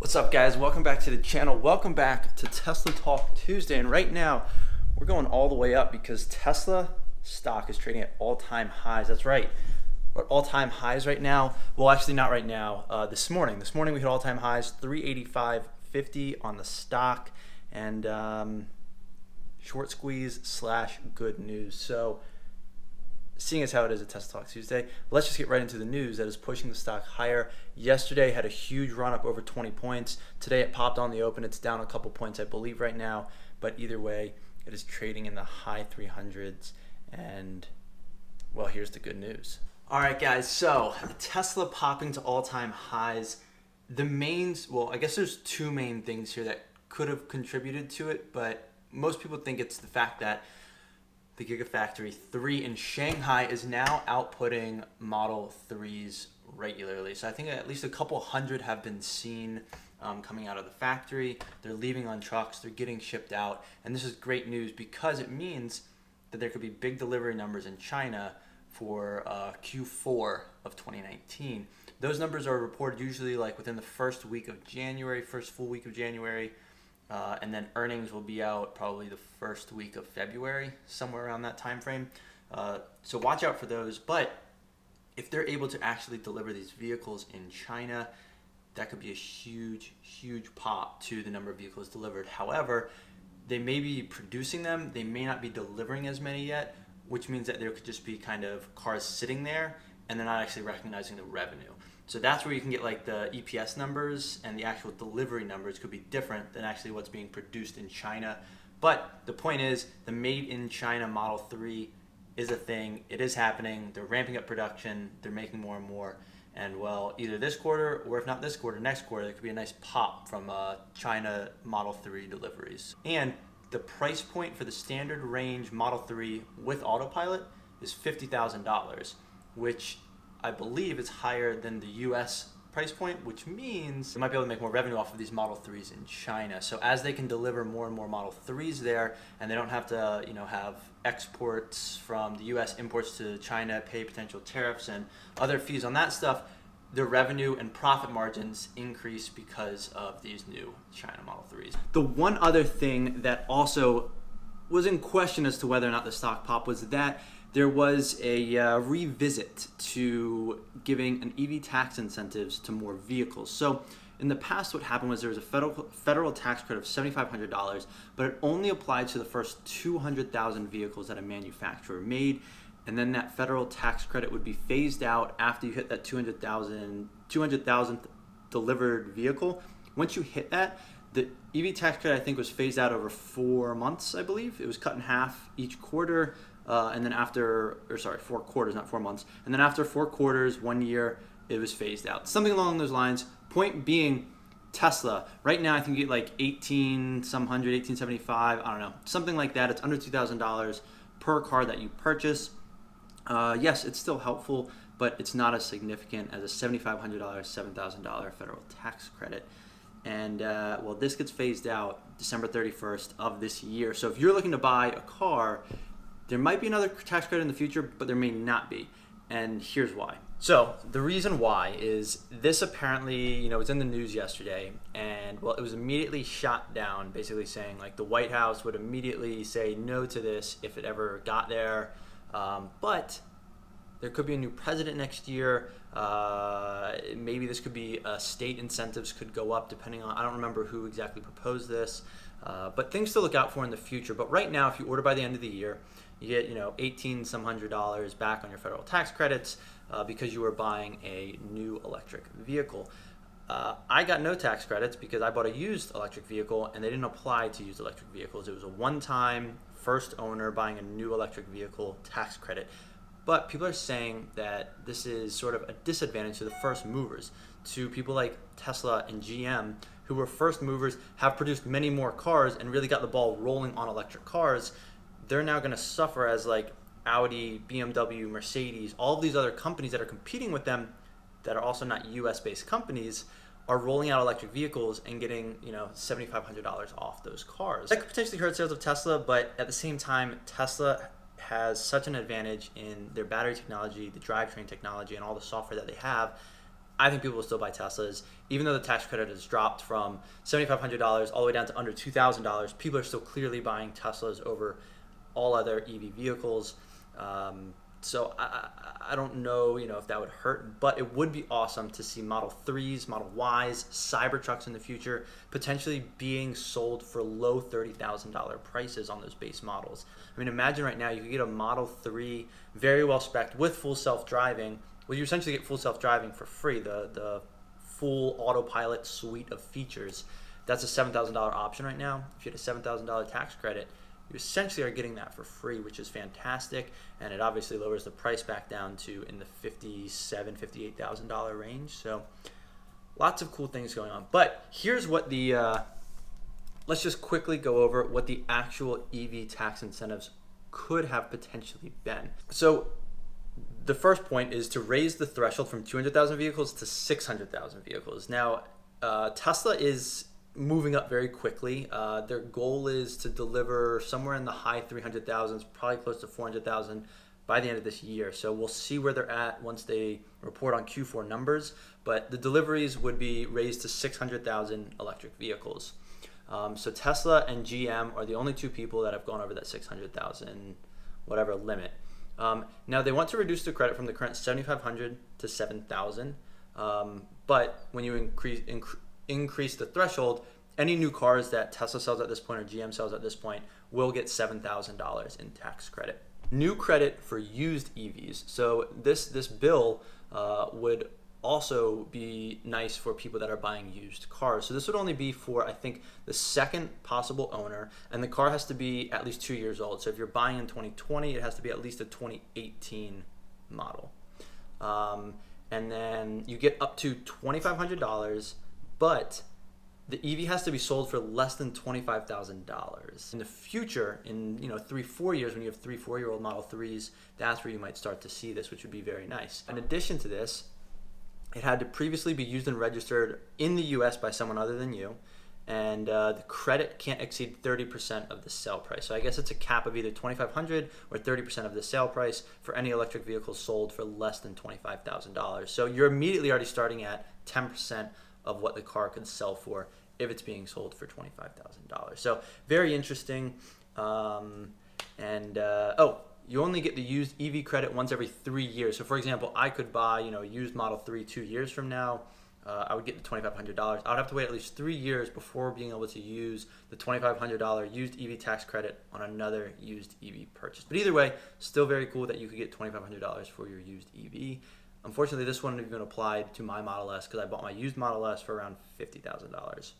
What's up, guys? Welcome back to the channel. Welcome back to Tesla Talk Tuesday. And right now, we're going all the way up because Tesla stock is trading at all-time highs. That's right. We're at all-time highs right now. Well, actually not right now. This morning we hit all-time highs, 385.50 on the stock, and short squeeze / good news. So seeing as how it is at Tesla Talk Tuesday, let's just get right into the news that is pushing the stock higher. Yesterday had a huge run up over 20 points. Today it popped on the open. It's down a couple points, I believe, right now. But either way, it is trading in the high 300s. And, well, here's the good news. All right, guys. So Tesla popping to all-time highs. Well, I guess there's two main things here that could have contributed to it. But most people think it's the fact that the Gigafactory 3 in Shanghai is now outputting Model 3s regularly. So I think at least a couple hundred have been seen coming out of the factory. They're leaving on trucks. They're getting shipped out. And this is great news because it means that there could be big delivery numbers in China for Q4 of 2019. Those numbers are reported usually like within the first full week of January. And then earnings will be out probably the first week of February, somewhere around that time frame. So watch out for those. But if they're able to actually deliver these vehicles in China, that could be a huge, huge pop to the number of vehicles delivered. However, they may be producing them. They may not be delivering as many yet, which means that there could just be kind of cars sitting there and they're not actually recognizing the revenue. So that's where you can get like the EPS numbers, and the actual delivery numbers could be different than actually what's being produced in China. But the point is, the made in China Model 3 is a thing. It is happening. They're ramping up production. They're making more and more. And well, either this quarter, or if not this quarter, next quarter, there could be a nice pop from China Model 3 deliveries. And the price point for the standard range Model 3 with Autopilot is $50,000, which I believe it's higher than the US price point, which means they might be able to make more revenue off of these Model 3s in China. So as they can deliver more and more Model 3s there, and they don't have to, have exports from the US, imports to China, pay potential tariffs and other fees on that stuff, their revenue and profit margins increase because of these new China Model 3s. The one other thing that also was in question as to whether or not the stock pop was that there was a revisit to giving an EV tax incentives to more vehicles. So in the past, what happened was there was a federal tax credit of $7,500, but it only applied to the first 200,000 vehicles that a manufacturer made. And then that federal tax credit would be phased out after you hit that 200,000th delivered vehicle. Once you hit that, the EV tax credit, I think, was phased out over 4 months, I believe. It was cut in half each quarter. And then 4 quarters, not 4 months. And then after 4 quarters, 1 year, it was phased out. Something along those lines. Point being, Tesla, right now I think you get like $1,875, I don't know, something like that. It's under $2,000 per car that you purchase. Yes, it's still helpful, but it's not as significant as a $7,500, $7,000 federal tax credit. And well, this gets phased out December 31st of this year. So if you're looking to buy a car, there might be another tax credit in the future, but there may not be. And here's why. So the reason why is this apparently, was in the news yesterday, and well, it was immediately shot down, basically saying like the White House would immediately say no to this if it ever got there. But there could be a new president next year. Maybe this could be state incentives could go up depending on, I don't remember who exactly proposed this, but things to look out for in the future. But right now, if you order by the end of the year, you get, $1,800 back on your federal tax credits because you were buying a new electric vehicle. I got no tax credits because I bought a used electric vehicle, and they didn't apply to used electric vehicles. It was a one-time first owner buying a new electric vehicle tax credit. But people are saying that this is sort of a disadvantage to the first movers, to people like Tesla and GM, who were first movers, have produced many more cars and really got the ball rolling on electric cars. They're now going to suffer as like Audi, BMW, Mercedes, all of these other companies that are competing with them that are also not US-based companies are rolling out electric vehicles and getting, $7,500 off those cars. That could potentially hurt sales of Tesla, but at the same time, Tesla has such an advantage in their battery technology, the drivetrain technology, and all the software that they have I think people will still buy Teslas. Even though the tax credit has dropped from $7,500 all the way down to under $2,000, people are still clearly buying Teslas over all other EV vehicles. So I don't know, if that would hurt, but it would be awesome to see Model 3s, Model Ys, Cybertrucks in the future potentially being sold for low $30,000 prices on those base models. I mean, imagine right now you could get a Model 3 very well spec'd with full self-driving. Well, you essentially get full self-driving for free, the full Autopilot suite of features. That's a $7,000 option right now. If you had a $7,000 tax credit, you essentially are getting that for free, which is fantastic, and it obviously lowers the price back down to in the $57,000, $58,000 range. So lots of cool things going on. But here's what let's just quickly go over what the actual EV tax incentives could have potentially been. So the first point is to raise the threshold from 200,000 vehicles to 600,000 vehicles. Now, Tesla is moving up very quickly. Their goal is to deliver somewhere in the high 300,000s, probably close to 400,000 by the end of this year. So we'll see where they're at once they report on Q4 numbers. But the deliveries would be raised to 600,000 electric vehicles. So Tesla and GM are the only two people that have gone over that 600,000 whatever limit. Now they want to reduce the credit from the current 7,500 to 7,000. But when you increase the threshold, any new cars that Tesla sells at this point or GM sells at this point will get $7,000 in tax credit. New credit for used EVs. So this bill would also be nice for people that are buying used cars. So this would only be for, I think, the second possible owner, and the car has to be at least 2 years old. So if you're buying in 2020, it has to be at least a 2018 model. And then you get up to $2,500, but the EV has to be sold for less than $25,000. In the future, in 3-4 years, when you have 3-4-year-old Model 3s, that's where you might start to see this, which would be very nice. In addition to this, it had to previously be used and registered in the US by someone other than you, and the credit can't exceed 30% of the sale price. So I guess it's a cap of either $2,500 or 30% of the sale price for any electric vehicle sold for less than $25,000. So you're immediately already starting at 10% of what the car could sell for if it's being sold for $25,000. So very interesting. You only get the used EV credit once every 3 years. So for example, I could buy a used Model 3 2 years from now. I would get the $2,500. I would have to wait at least 3 years before being able to use the $2,500 used EV tax credit on another used EV purchase. But either way, still very cool that you could get $2,500 for your used EV. Unfortunately, this wouldn't have even applied to my Model S because I bought my used Model S for around $50,000.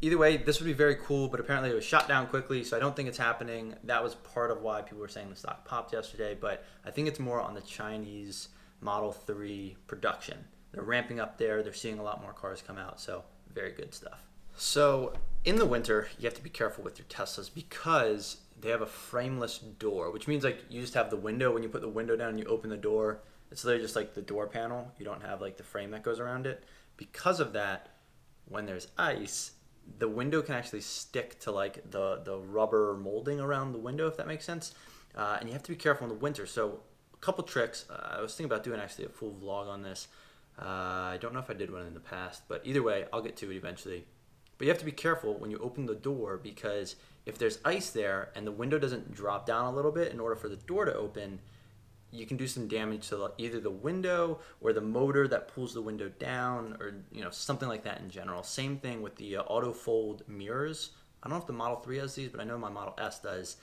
Either way, this would be very cool, but apparently it was shot down quickly, so I don't think it's happening. That was part of why people were saying the stock popped yesterday, but I think it's more on the Chinese Model 3 production. They're ramping up there. They're seeing a lot more cars come out, so very good stuff. So in the winter, you have to be careful with your Teslas because they have a frameless door, which means you just have the window. When you put the window down and you open the door, it's literally just like the door panel. You don't have the frame that goes around it. Because of that, when there's ice, the window can actually stick to the rubber molding around the window, if that makes sense. And you have to be careful in the winter. So a couple tricks. I was thinking about doing actually a full vlog on this. I don't know if I did one in the past, but either way, I'll get to it eventually. But you have to be careful when you open the door because if there's ice there and the window doesn't drop down a little bit in order for the door to open, you can do some damage to either the window or the motor that pulls the window down, or something like that in general. Same thing with the auto fold mirrors. I don't know if the Model 3 has these, but I know my Model S does.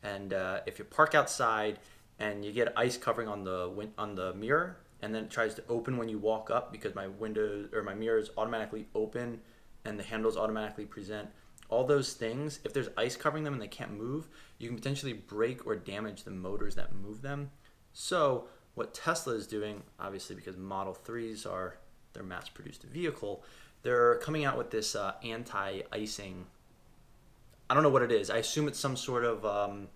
And if you park outside and you get ice covering on the mirror, and then it tries to open when you walk up because my window or my mirrors automatically open and the handles automatically present, all those things, if there's ice covering them and they can't move, you can potentially break or damage the motors that move them. So what Tesla is doing, obviously because Model 3s are their mass-produced vehicle, they're coming out with this anti-icing. I don't know what it is. I assume it's some sort of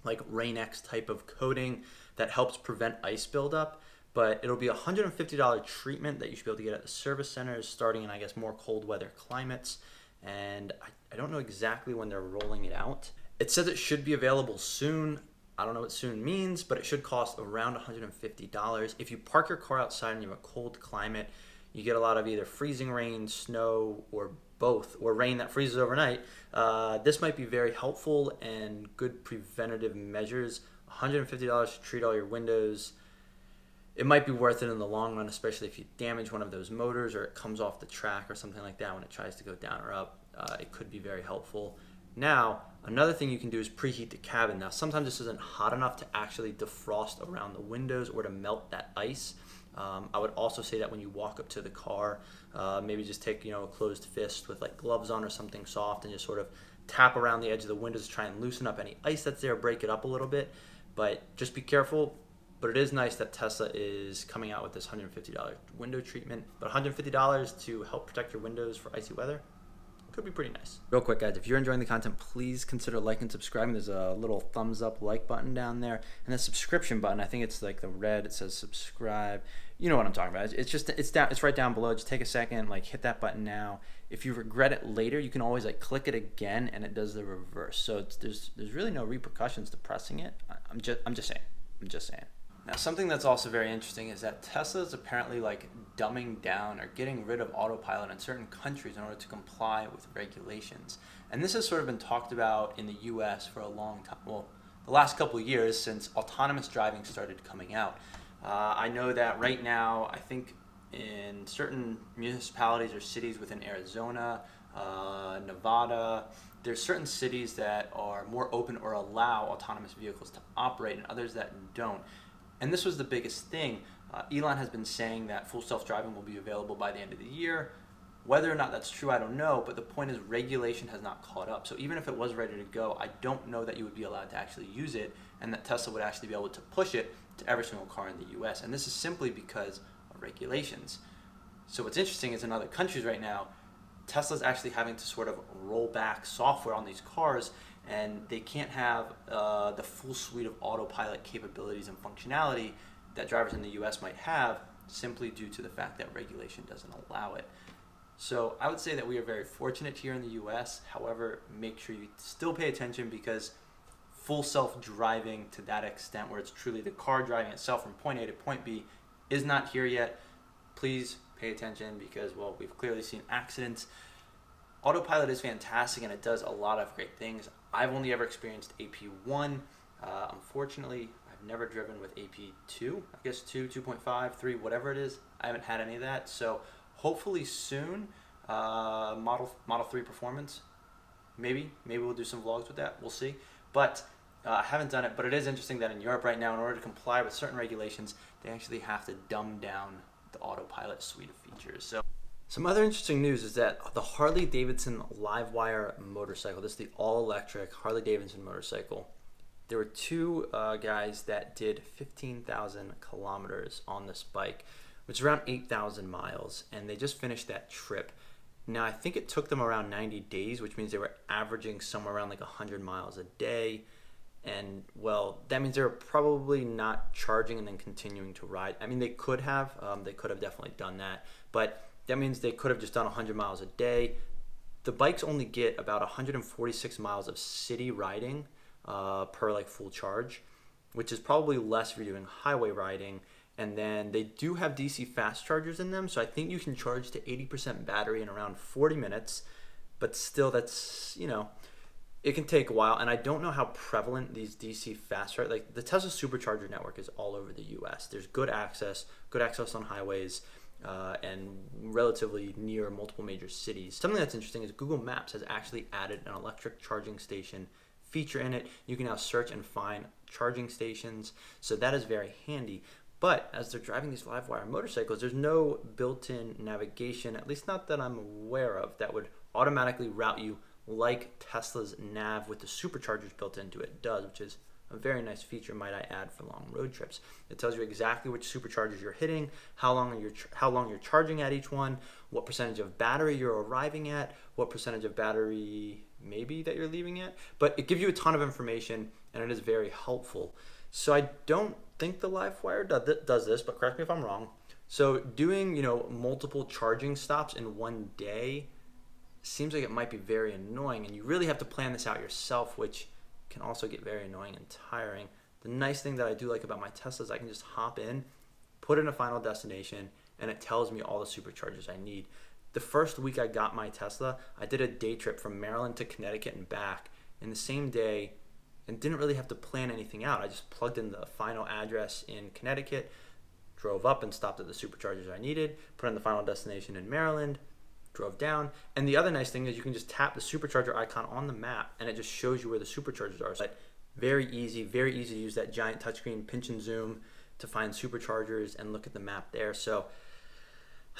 Rain-X type of coating that helps prevent ice buildup. But it'll be a $150 treatment that you should be able to get at the service centers starting in, I guess, more cold weather climates. And I don't know exactly when they're rolling it out. It says it should be available soon. I don't know what soon means, but it should cost around $150. If you park your car outside and you have a cold climate, you get a lot of either freezing rain, snow, or both, or rain that freezes overnight, this might be very helpful and good preventative measures. $150 to treat all your windows. It might be worth it in the long run, especially if you damage one of those motors or it comes off the track or something like that when it tries to go down or up. It could be very helpful. Now, another thing you can do is preheat the cabin. Now, sometimes this isn't hot enough to actually defrost around the windows or to melt that ice. I would also say that when you walk up to the car, maybe just take a closed fist with like gloves on or something soft and just sort of tap around the edge of the windows to try and loosen up any ice that's there, break it up a little bit. But just be careful. But it is nice that Tesla is coming out with this $150 window treatment. But $150 to help protect your windows for icy weather could be pretty nice. Real quick, guys, if you're enjoying the content, please consider liking and subscribing. There's a little thumbs up like button down there, and the subscription button, I think it's like the red, it says subscribe. You know what I'm talking about. It's right down below. Just take a second, like hit that button now. If you regret it later, you can always like click it again and it does the reverse. So there's really no repercussions to pressing it. I'm just saying. Now, something that's also very interesting is that Tesla is apparently like dumbing down or getting rid of autopilot in certain countries in order to comply with regulations. And this has sort of been talked about in the US for a long time. Well, the last couple of years since autonomous driving started coming out. I know that right now, I think in certain municipalities or cities within Arizona, Nevada, there's certain cities that are more open or allow autonomous vehicles to operate and others that don't. And this was the biggest thing. Elon has been saying that full self-driving will be available by the end of the year. Whether or not that's true, I don't know, but the point is regulation has not caught up. So even if it was ready to go, I don't know that you would be allowed to actually use it and that Tesla would actually be able to push it to every single car in the US. And this is simply because of regulations. So what's interesting is in other countries right now, Tesla's actually having to sort of roll back software on these cars, and they can't have the full suite of autopilot capabilities and functionality that drivers in the US might have simply due to the fact that regulation doesn't allow it. So I would say that we are very fortunate here in the US. However, make sure you still pay attention because full self-driving to that extent where it's truly the car driving itself from point A to point B is not here yet. Please pay attention because, well, we've clearly seen accidents. Autopilot is fantastic and it does a lot of great things. I've only ever experienced AP1. Unfortunately, I've never driven with AP2. I guess 2, 2.5, 3, whatever it is. I haven't had any of that. So hopefully soon, Model 3 Performance. Maybe we'll do some vlogs with that. We'll see. But I haven't done it. But it is interesting that in Europe right now, in order to comply with certain regulations, they actually have to dumb down the Autopilot suite of features. So some other interesting news is that the Harley Davidson Livewire motorcycle, this is the all-electric Harley Davidson motorcycle, there were two guys that did 15,000 kilometers on this bike, which is around 8,000 miles, and they just finished that trip. Now, I think it took them around 90 days, which means they were averaging somewhere around like 100 miles a day. And, well, that means they're probably not charging and then continuing to ride. I mean, they could have definitely done that, but that means they could have just done 100 miles a day. The bikes only get about 146 miles of city riding per like full charge, which is probably less if you're doing highway riding. And then they do have DC fast chargers in them, so I think you can charge to 80% battery in around 40 minutes, but still that's, it can take a while. And I don't know how prevalent these DC fast chargers, like the Tesla supercharger network is all over the US. There's good access on highways, and relatively near multiple major cities. Something that's interesting is Google Maps has actually added an electric charging station feature in it. You can now search and find charging stations, so that is very handy. But as they're driving these Livewire motorcycles, there's no built-in navigation, at least not that I'm aware of, that would automatically route you like Tesla's nav with the superchargers built into it does, which is a very nice feature, might I add, for long road trips. It tells you exactly which superchargers you're hitting, how long you're charging at each one, what percentage of battery you're arriving at, what percentage of battery maybe that you're leaving at. But it gives you a ton of information, and it is very helpful. So I don't think the Livewire does this, but correct me if I'm wrong. So doing multiple charging stops in one day seems like it might be very annoying, and you really have to plan this out yourself, which can also get very annoying and tiring. The nice thing that I do like about my Tesla is I can just hop in, put in a final destination, and it tells me all the superchargers I need. The first week I got my Tesla, I did a day trip from Maryland to Connecticut and back in the same day and didn't really have to plan anything out. I just plugged in the final address in Connecticut, drove up and stopped at the superchargers I needed, put in the final destination in Maryland, drove down. And the other nice thing is you can just tap the supercharger icon on the map and it just shows you where the superchargers are. So very easy to use that giant touchscreen pinch and zoom to find superchargers and look at the map there. So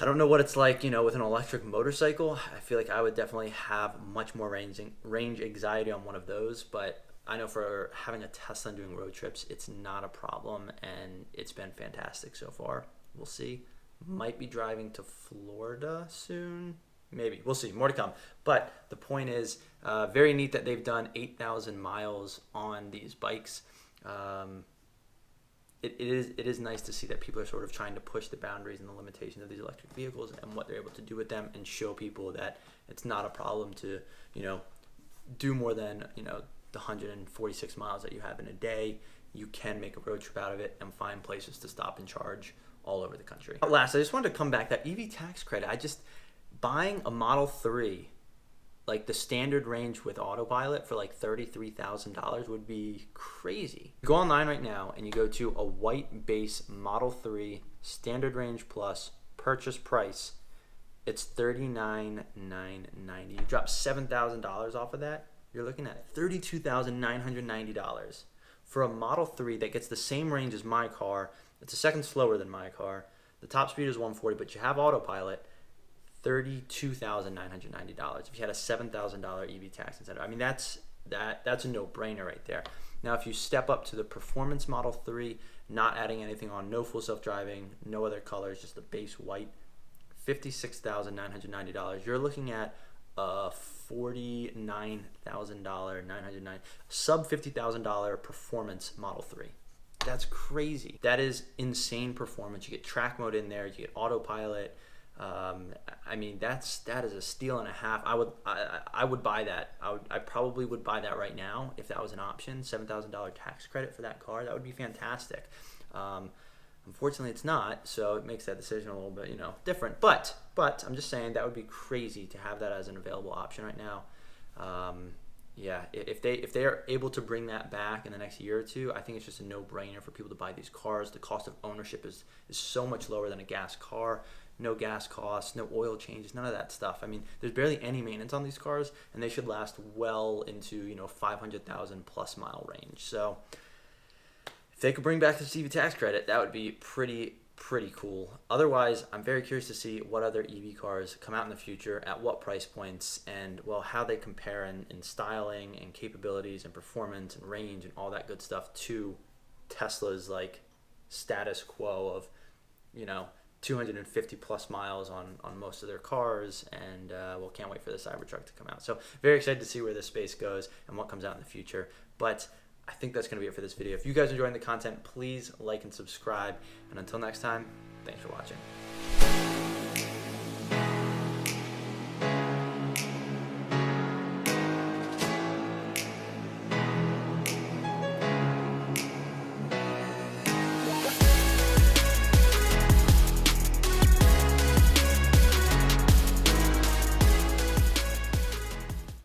I don't know what it's like, you know, with an electric motorcycle. I feel like I would definitely have much more range anxiety on one of those, but I know for having a Tesla and doing road trips, it's not a problem, and it's been fantastic so far. We'll see. Might be driving to Florida soon. Maybe. We'll see. More to come. But the point is, very neat that they've done 8,000 miles on these bikes. It is nice to see that people are sort of trying to push the boundaries and the limitations of these electric vehicles and what they're able to do with them, and show people that it's not a problem to, you know, do more than, you know, the 146 miles that you have in a day. You can make a road trip out of it and find places to stop and charge all over the country. Last, I just wanted to come back, that EV tax credit. Buying a Model 3, like the standard range with Autopilot for like $33,000 would be crazy. You go online right now and you go to a white base Model 3 standard range plus purchase price. It's $39,990. You drop $7,000 off of that, you're looking at $32,990 for a Model 3 that gets the same range as my car. It's a second slower than my car. The top speed is 140, but you have Autopilot. $32,990 if you had a $7,000 EV tax incentive. I mean, that's a no-brainer right there. Now, if you step up to the Performance Model 3, not adding anything on, no full self-driving, no other colors, just the base white, $56,990. You're looking at a $49,990, sub $50,000 Performance Model 3. That's crazy. That is insane performance. You get track mode in there. You get Autopilot. I mean, that is a steal and a half. I would buy that. I probably would buy that right now if that was an option. $7,000 tax credit for that car. That would be fantastic. Unfortunately, it's not, so it makes that decision a little bit, you know, different. But I'm just saying that would be crazy to have that as an available option right now. Yeah, if they are able to bring that back in the next year or two, I think it's just a no-brainer for people to buy these cars. The cost of ownership is so much lower than a gas car. No gas costs, no oil changes, none of that stuff. I mean, there's barely any maintenance on these cars, and they should last well into, you know, 500,000 plus mile range. So if they could bring back the EV tax credit, that would be pretty cool. Otherwise, I'm very curious to see what other EV cars come out in the future, at what price points, and, well, how they compare in styling and capabilities and performance and range and all that good stuff to Tesla's, like, status quo of, you know, 250 plus miles on most of their cars, and well, can't wait for the Cybertruck to come out. So very excited to see where this space goes and what comes out in the future. But I think that's going to be it for this video. If you guys are enjoying the content, please like and subscribe. And until next time, thanks for watching.